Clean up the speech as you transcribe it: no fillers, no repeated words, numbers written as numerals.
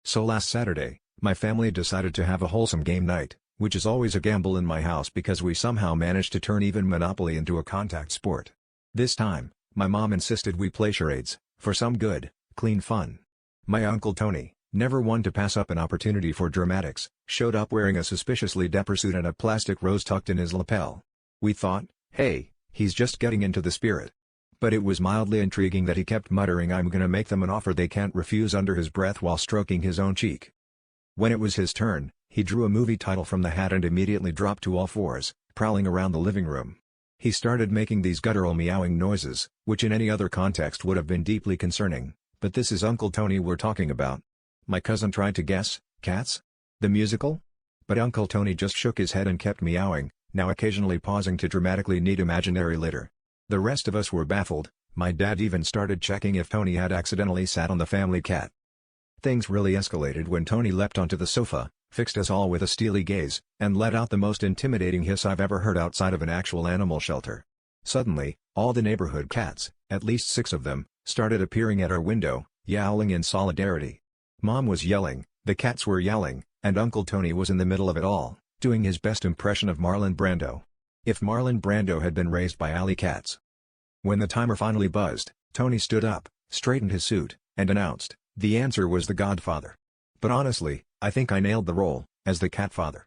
So last Saturday, my family decided to have a wholesome game night, which is always a gamble in my house because we somehow managed to turn even Monopoly into a contact sport. This time, my mom insisted we play charades, for some good, clean fun. My Uncle Tony, never one to pass up an opportunity for dramatics, showed up wearing a suspiciously dapper suit and a plastic rose tucked in his lapel. We thought, hey, he's just getting into the spirit. But it was mildly intriguing that he kept muttering "I'm gonna make them an offer they can't refuse" under his breath while stroking his own cheek. When it was his turn, he drew a movie title from the hat and immediately dropped to all fours, prowling around the living room. He started making these guttural meowing noises, which in any other context would have been deeply concerning, but this is Uncle Tony we're talking about. My cousin tried to guess, Cats? The musical? But Uncle Tony just shook his head and kept meowing, now occasionally pausing to dramatically knead imaginary litter. The rest of us were baffled. My dad even started checking if Tony had accidentally sat on the family cat. Things really escalated when Tony leapt onto the sofa, fixed us all with a steely gaze, and let out the most intimidating hiss I've ever heard outside of an actual animal shelter. Suddenly, all the neighborhood cats, at least 6 of them, started appearing at our window, yowling in solidarity. Mom was yelling, the cats were yelling, and Uncle Tony was in the middle of it all, doing his best impression of Marlon Brando. If Marlon Brando had been raised by alley cats. When the timer finally buzzed, Tony stood up, straightened his suit, and announced, the answer was The Godfather. But honestly, I think I nailed the role, as the Catfather.